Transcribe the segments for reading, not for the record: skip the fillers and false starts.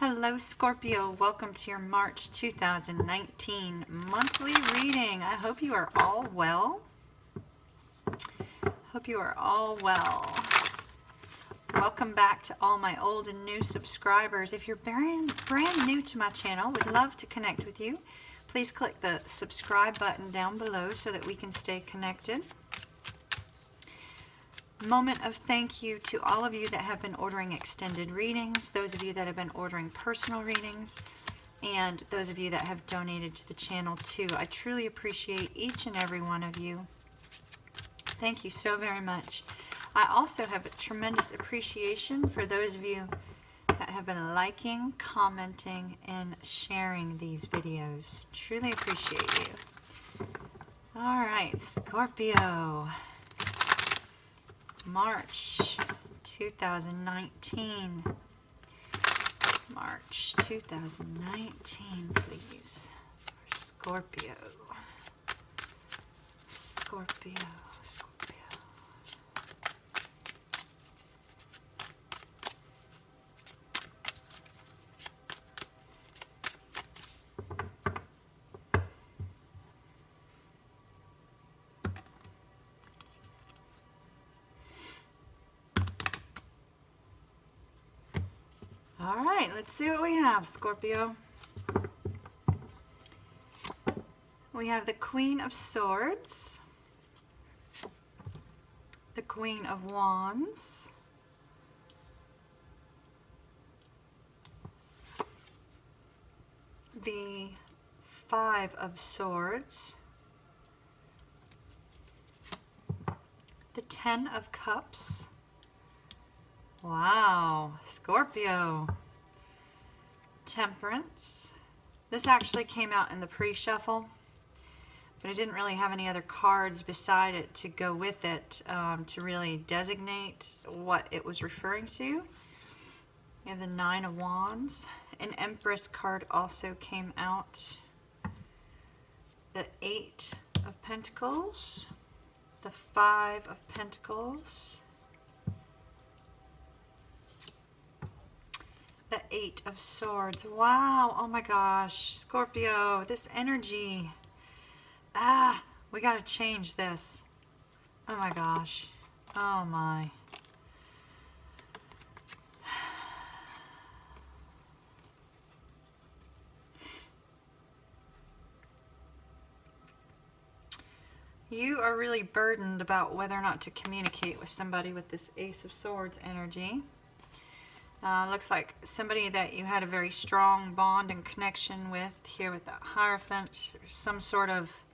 Hello Scorpio, welcome to your March 2019 monthly reading. I hope you are all well. Welcome back to all my old and new subscribers. If you're brand new to my channel, would love to connect with you. Please click the subscribe button down below so that we can stay connected. Moment of thank you to all of you that have been ordering extended readings, those of you that have been ordering personal readings, and those of you that have donated to the channel too. I truly appreciate each and every one of you. Thank you so very much. I also have a tremendous appreciation for those of you that have been liking, commenting, and sharing these videos. Truly appreciate you. All right, Scorpio. March 2019. March 2019, please. For Scorpio. Scorpio. All right, let's see what we have, Scorpio. We have the Queen of Swords, the Queen of Wands, the Five of Swords, the Ten of Cups. Wow, Scorpio. Temperance. This actually came out in the pre-shuffle, but I didn't really have any other cards beside it to go with it to really designate what it was referring to. We have the Nine of Wands. An Empress card also came out. The Eight of Pentacles. The Five of Pentacles. The Eight of Swords. Wow. Oh my gosh. Scorpio, this energy. We got to change this. Oh my gosh. Oh my. You are really burdened about whether or not to communicate with somebody with this Ace of Swords energy. Looks like somebody that you had a very strong bond and connection with here with that Hierophant. Some sort of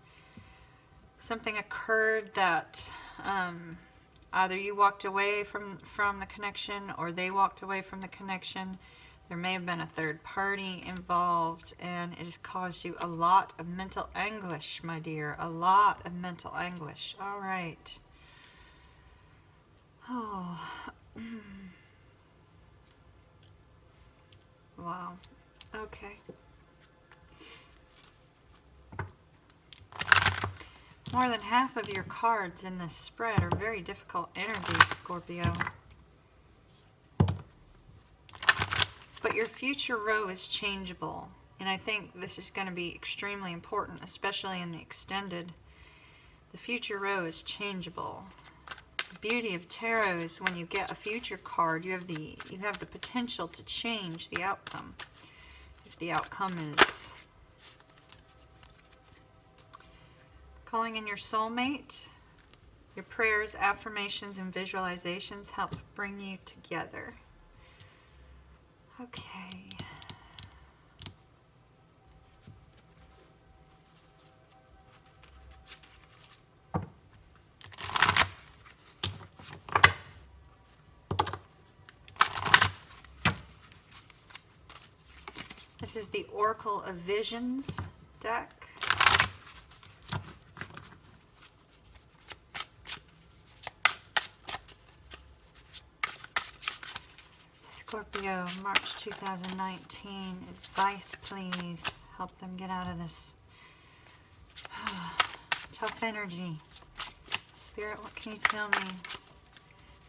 something occurred that either you walked away from the connection or they walked away from the connection. There may have been a third party involved, and it has caused you a lot of mental anguish, my dear. A lot of mental anguish. All right. Oh. Wow. Okay. More than half of your cards in this spread are very difficult energies, Scorpio. But your future row is changeable. And I think this is going to be extremely important, especially in the extended. The future row is changeable. The beauty of tarot is when you get a future card, you have the potential to change the outcome. If the outcome is calling in your soulmate, your prayers, affirmations, and visualizations help bring you together. Okay. This is the Oracle of Visions deck. Scorpio, March 2019. Advice, please. Help them get out of this tough energy. Spirit, what can you tell me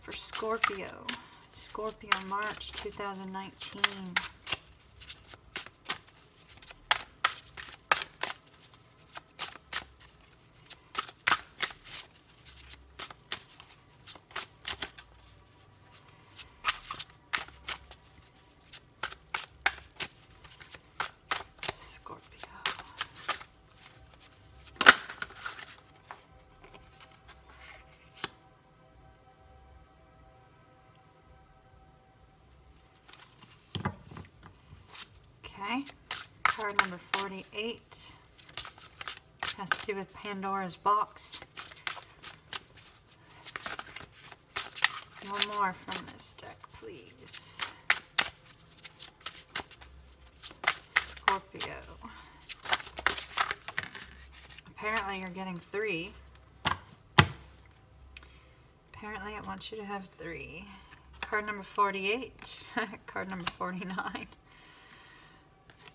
for Scorpio? Scorpio, March 2019. Card number 48 has to do with Pandora's box. One more from this deck, please. Scorpio. Apparently you're getting 3. Apparently it wants you to have 3. Card number 48. Card number 49.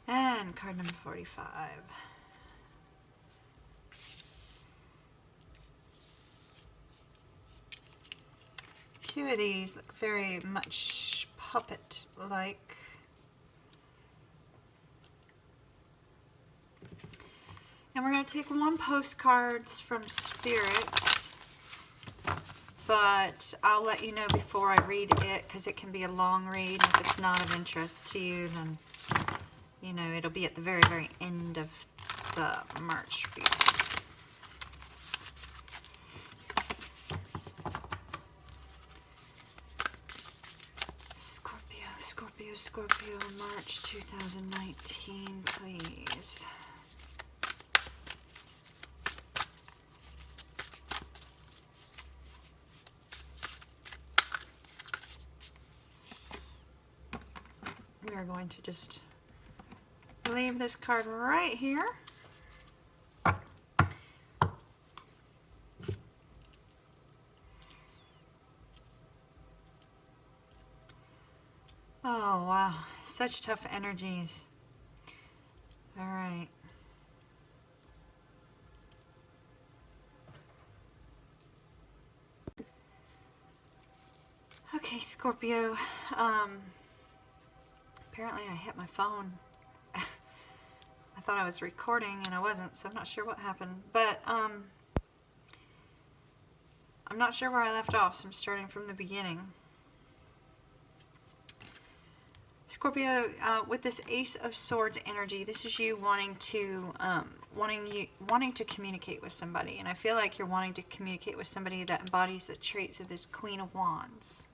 And card number 45. Two of these look very much puppet-like. And we're going to take 1 postcards from Spirit, but I'll let you know before I read it because it can be a long read. If it's not of interest to you, then, you know, it'll be at the very, very end of the March read. Scorpio, March 2019, please. We are going to just leave this card right here. Oh, wow. Such tough energies. All right. Okay, Scorpio. Apparently I hit my phone. I thought I was recording and I wasn't, so I'm not sure what happened. But I'm not sure where I left off, so I'm starting from the beginning. Scorpio, with this Ace of Swords energy, this is you wanting to wanting to communicate with somebody, and I feel like you're wanting to communicate with somebody that embodies the traits of this Queen of Wands.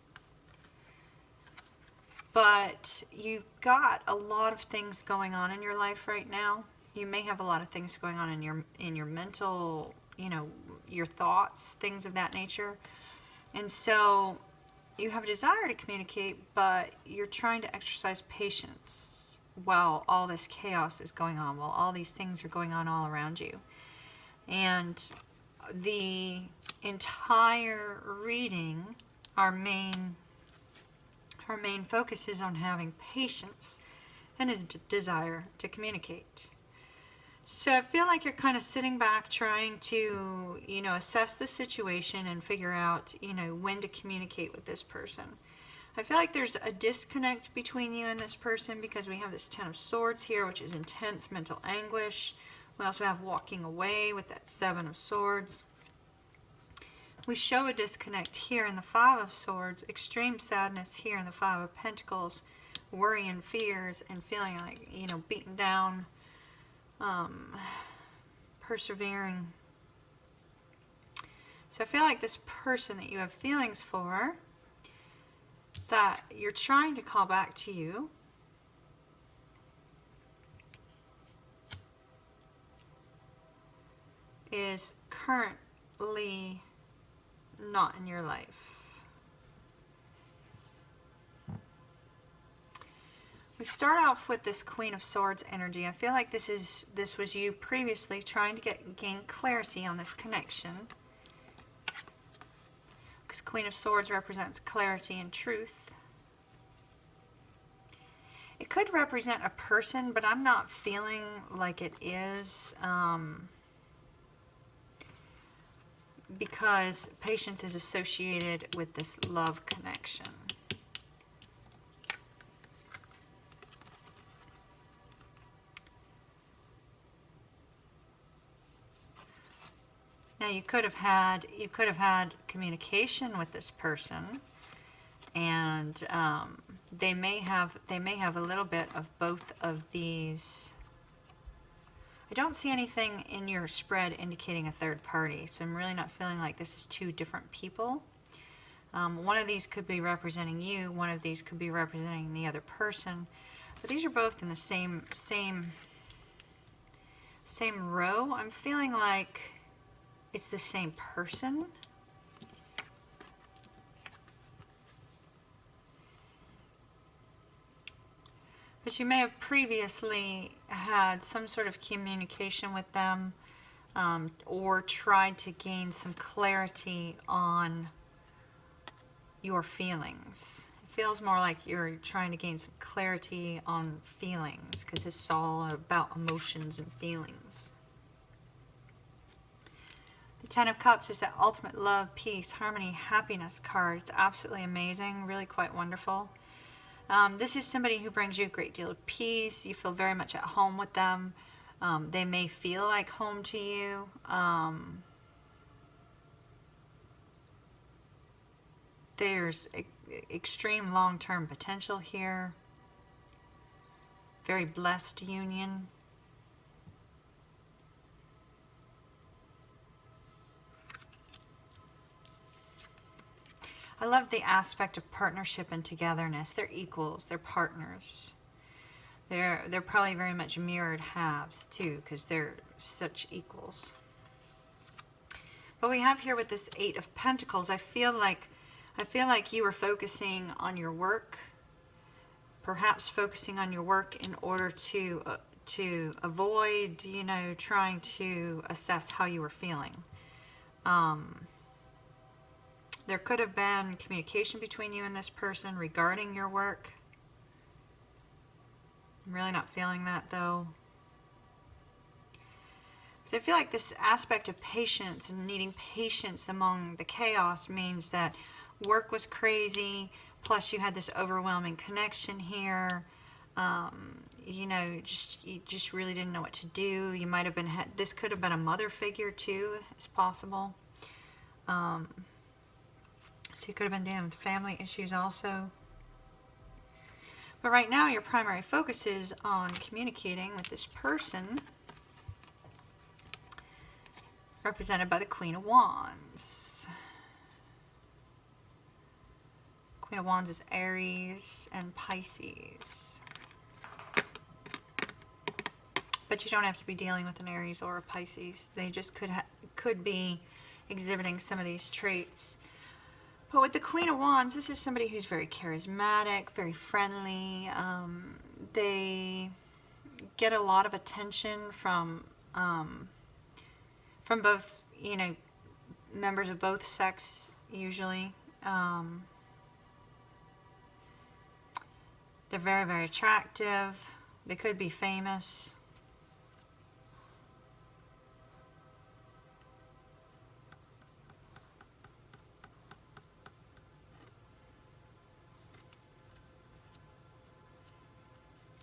But you've got a lot of things going on in your life right now. You may have a lot of things going on in your mental, you know, your thoughts, things of that nature, and so you have a desire to communicate, but you're trying to exercise patience while all this chaos is going on, while all these things are going on all around you. And the entire reading, our main focus is on having patience and a desire to communicate. So I feel like you're kind of sitting back trying to, you know, assess the situation and figure out, you know, when to communicate with this person. I feel like there's a disconnect between you and this person because we have this Ten of Swords here, which is intense mental anguish. We also have walking away with that Seven of Swords. We show a disconnect here in the Five of Swords, extreme sadness here in the Five of Pentacles, worry and fears and feeling like, you know, beaten down. Persevering. So I feel like this person that you have feelings for, that you're trying to call back to you, is currently not in your life. We start off with this Queen of Swords energy. I feel like this was you previously trying to gain clarity on this connection. Because Queen of Swords represents clarity and truth. It could represent a person, but I'm not feeling like it is. Because patience is associated with this love connection. Now you could have had communication with this person, and they may have a little bit of both of these. I don't see anything in your spread indicating a third party, so I'm really not feeling like this is two different people. One of these could be representing you, one of these could be representing the other person, but these are both in the same Same row. I'm feeling like it's the same person. But you may have previously had some sort of communication with them, or tried to gain some clarity on your feelings. It feels more like you're trying to gain some clarity on feelings, because this is all about emotions and feelings. The Ten of Cups is that ultimate love, peace, harmony, happiness card. It's absolutely amazing, really quite wonderful. This is somebody who brings you a great deal of peace. You feel very much at home with them. They may feel like home to you. There's extreme long-term potential here. Very blessed union. I love the aspect of partnership and togetherness. They're equals. They're partners. They're probably very much mirrored halves too, because they're such equals. But we have here with this Eight of Pentacles, I feel like you were focusing on your work, perhaps focusing on your work in order to avoid, you know, trying to assess how you were feeling. There could have been communication between you and this person regarding your work. I'm really not feeling that though. Because I feel like this aspect of patience and needing patience among the chaos means that work was crazy, plus you had this overwhelming connection here. You know, you just really didn't know what to do. You might have been, this could have been a mother figure too, it's possible. So you could have been dealing with family issues also. But right now your primary focus is on communicating with this person, represented by the Queen of Wands. Queen of Wands is Aries and Pisces. But you don't have to be dealing with an Aries or a Pisces. They just could be exhibiting some of these traits. But with the Queen of Wands, this is somebody who's very charismatic, very friendly. They get a lot of attention from both, you know, members of both sex usually. They're very, very attractive. They could be famous.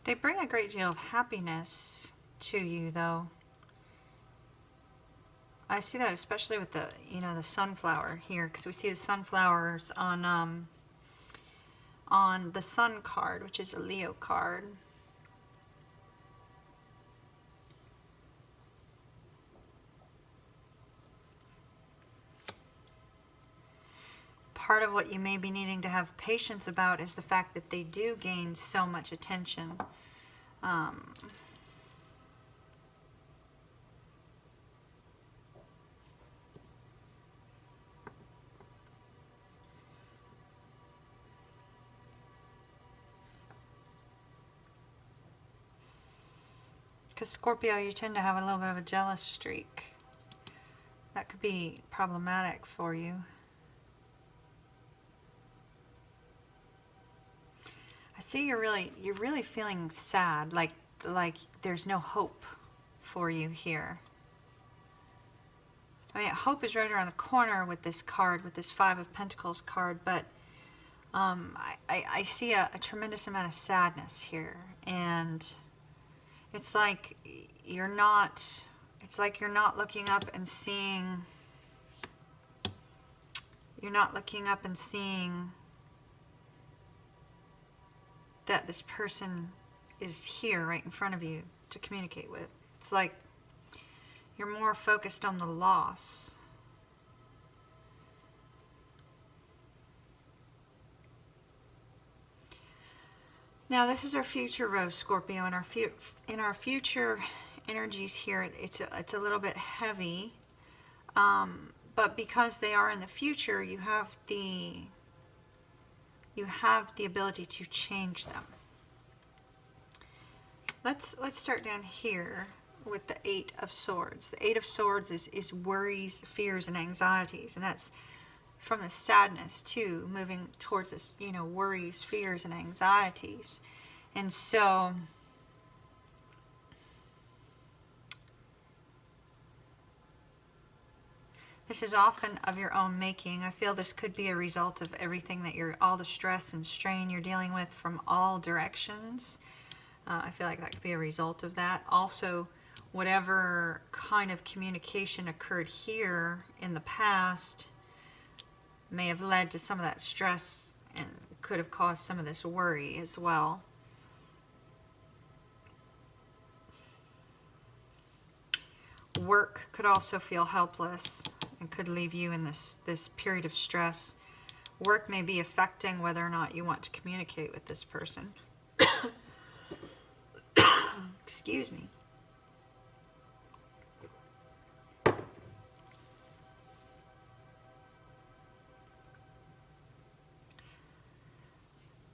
They bring a great deal of happiness to you, though. I see that especially with the, you know, the sunflower here, because we see the sunflowers on the Sun card, which is a Leo card. Part of what you may be needing to have patience about is the fact that they do gain so much attention. Because Scorpio, you tend to have a little bit of a jealous streak. That could be problematic for you. I see you're really feeling sad, like there's no hope for you here. I mean, hope is right around the corner with this card, with this Five of Pentacles card, but I see a tremendous amount of sadness here, and it's like you're not looking up and seeing, that this person is here right in front of you to communicate with. It's like you're more focused on the loss. Now this is our future rose, Scorpio, and in our future energies here, it's a little bit heavy, but because they are in the future, you have the ability to change them. Let's start down here with the Eight of Swords. The Eight of Swords is worries, fears, and anxieties, and that's from the sadness too, moving towards this, you know, worries, fears, and anxieties. And so this is often of your own making. I feel this could be a result of everything that all the stress and strain you're dealing with from all directions. I feel like that could be a result of that. Also, whatever kind of communication occurred here in the past may have led to some of that stress and could have caused some of this worry as well. Work could also feel helpless and could leave you in this period of stress. Work may be affecting whether or not you want to communicate with this person. Excuse me.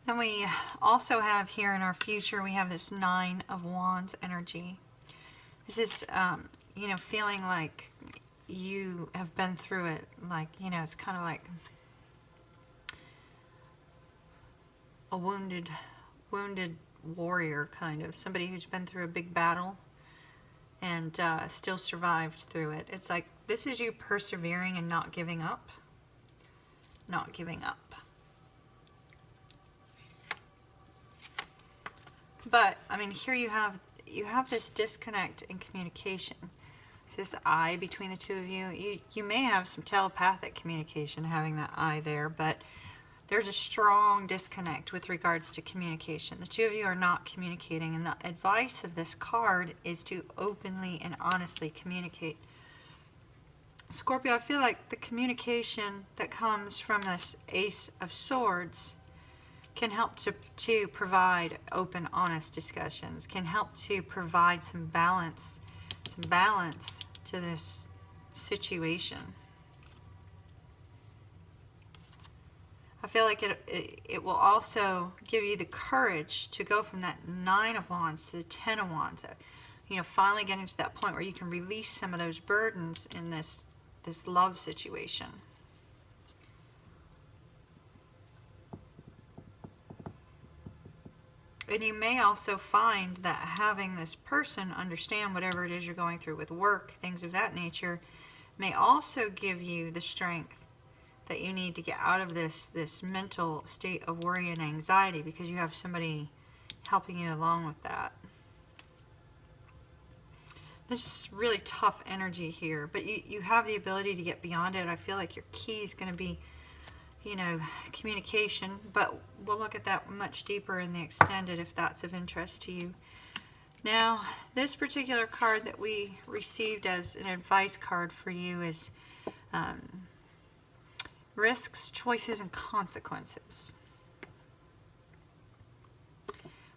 Then we also have here in our future, we have this Nine of Wands energy. This is, you know, feeling like you have been through it. Like, you know, it's kind of like a wounded warrior, kind of. Somebody who's been through a big battle and still survived through it. It's like this is you persevering and not giving up. Not giving up. But, I mean, here you have this disconnect in communication. It's this I between the two of you. You may have some telepathic communication having that I there, but there's a strong disconnect with regards to communication. The two of you are not communicating, and the advice of this card is to openly and honestly communicate. Scorpio, I feel like the communication that comes from this Ace of Swords can help to provide open, honest discussions, can help to provide some balance to this situation. I feel like it will also give you the courage to go from that Nine of Wands to the Ten of Wands. You know, finally getting to that point where you can release some of those burdens in this love situation. And you may also find that having this person understand whatever it is you're going through with work, things of that nature, may also give you the strength that you need to get out of this mental state of worry and anxiety, because you have somebody helping you along with that. This is really tough energy here, but you have the ability to get beyond it. I feel like your key is going to be, you know, communication, but we'll look at that much deeper in the extended if that's of interest to you. Now, this particular card that we received as an advice card for you is risks, choices, and consequences.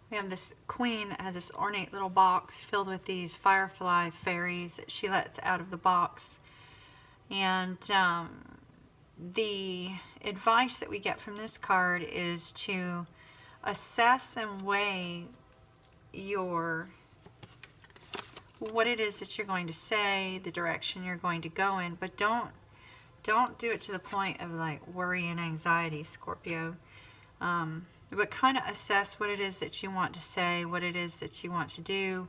We have this queen that has this ornate little box filled with these firefly fairies that she lets out of the box. And the advice that we get from this card is to assess and weigh what it is that you're going to say, the direction you're going to go in, but don't do it to the point of like worry and anxiety, Scorpio. But kind of assess what it is that you want to say, what it is that you want to do.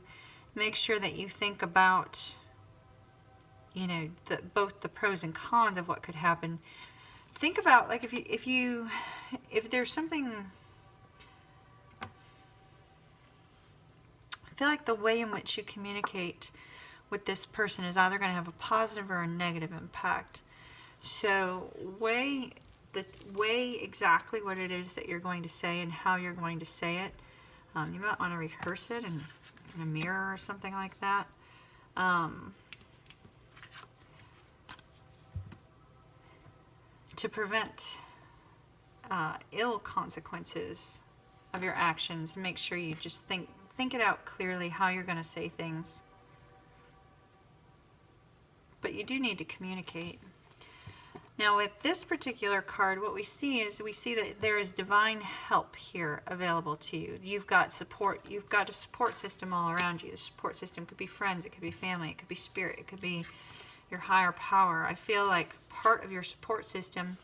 Make sure that you think about, you know, both the pros and cons of what could happen. Think about, like, if there's something, I feel like the way in which you communicate with this person is either going to have a positive or a negative impact. So weigh exactly what it is that you're going to say and how you're going to say it. You might want to rehearse it in a mirror or something like that. To prevent ill consequences of your actions, make sure you just think it out clearly how you're going to say things. but you do need to communicate. Now with this particular card, what we see that there is divine help here available to you. You've got support. You've got a support system all around you. The support system could be friends, it could be family, it could be spirit, it could be your higher power. I feel like part of your support system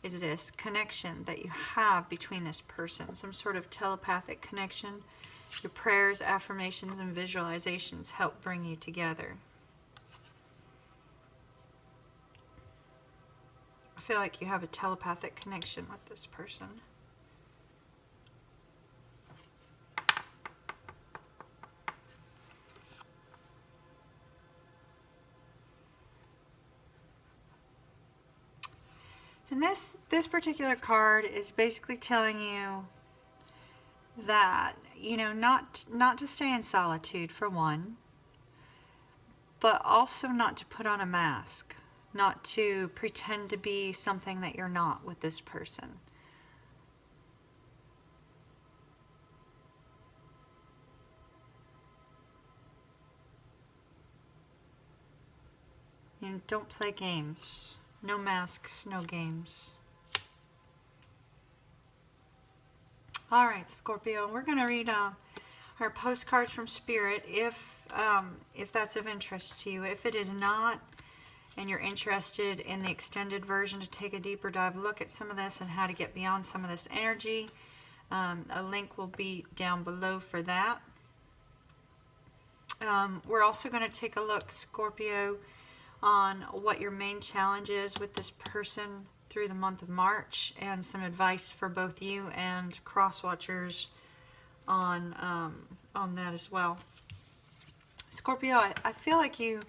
is this connection that you have between this person, some sort of telepathic connection. Your prayers, affirmations, and visualizations help bring you together. I feel like you have a telepathic connection with this person. And this particular card is basically telling you that, you know, not to stay in solitude for one, but also not to put on a mask. Not to pretend to be something that you're not with this person. You know, don't play games. No masks, no games. All right, Scorpio, we're going to read our postcards from Spirit if that's of interest to you. If it is not, and you're interested in the extended version to take a deeper dive look at some of this and how to get beyond some of this energy, a link will be down below for that. We're also going to take a look, Scorpio, on what your main challenge is with this person through the month of March, and some advice for both you and cross watchers on that as well. Scorpio, I feel like you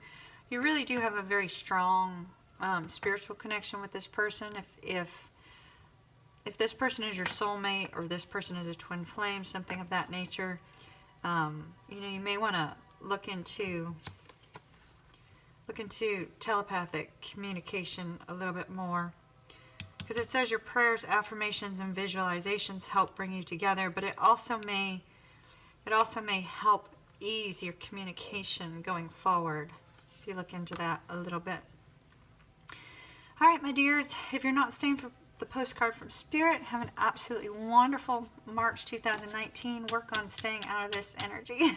really do have a very strong spiritual connection with this person. If this person is your soulmate, or this person is a twin flame, something of that nature, you know, you may want to look into telepathic communication a little bit more, because it says your prayers, affirmations, and visualizations help bring you together, but it also may help ease your communication going forward. If you look into that a little bit. All right, my dears, if you're not staying for the postcard from Spirit, have an absolutely wonderful March 2019. Work on staying out of this energy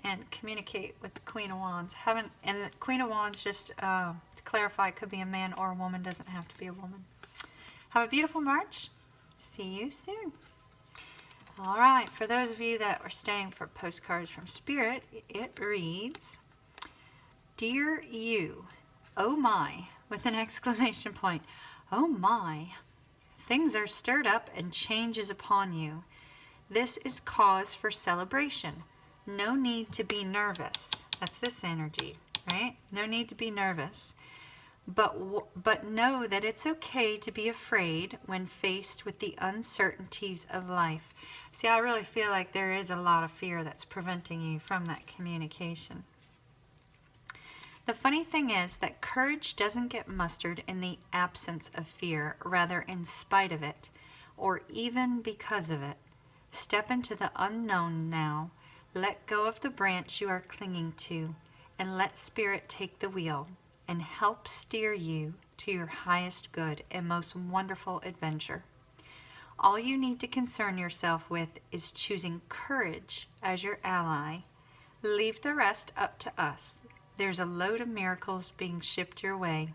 and communicate with the Queen of Wands. And the Queen of Wands, just to clarify, could be a man or a woman, doesn't have to be a woman. Have a beautiful March. See you soon. All right, for those of you that are staying for postcards from Spirit, it reads, Dear you, oh my, with an exclamation point. Oh my, things are stirred up and change is upon you. This is cause for celebration. No need to be nervous. That's this energy, right? No need to be nervous. But know that it's okay to be afraid when faced with the uncertainties of life. See, I really feel like there is a lot of fear that's preventing you from that communication. The funny thing is that courage doesn't get mustered in the absence of fear, rather in spite of it, or even because of it. Step into the unknown now. Let go of the branch you are clinging to, and let Spirit take the wheel and help steer you to your highest good and most wonderful adventure. All you need to concern yourself with is choosing courage as your ally. Leave the rest up to us. There's a load of miracles being shipped your way.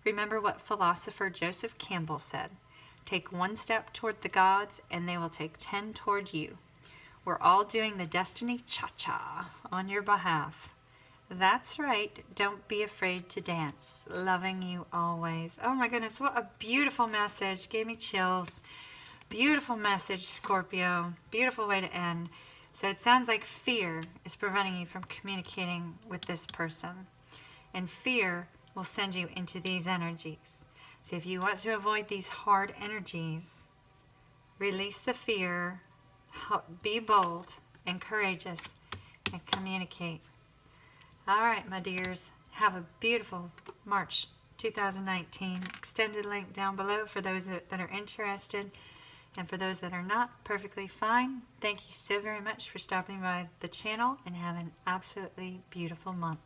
Remember what philosopher Joseph Campbell said. Take one step toward the gods and they will take 10 toward you. We're all doing the destiny cha-cha on your behalf. That's right. Don't be afraid to dance. Loving you always. Oh my goodness, what a beautiful message. Gave me chills. Beautiful message, Scorpio. Beautiful way to end. So it sounds like fear is preventing you from communicating with this person. And fear will send you into these energies. So if you want to avoid these hard energies, release the fear, be bold and courageous, and communicate. All right, my dears, have a beautiful March 2019. Extended link down below for those that are interested. And for those that are not, perfectly fine. Thank you so very much for stopping by the channel, and have an absolutely beautiful month.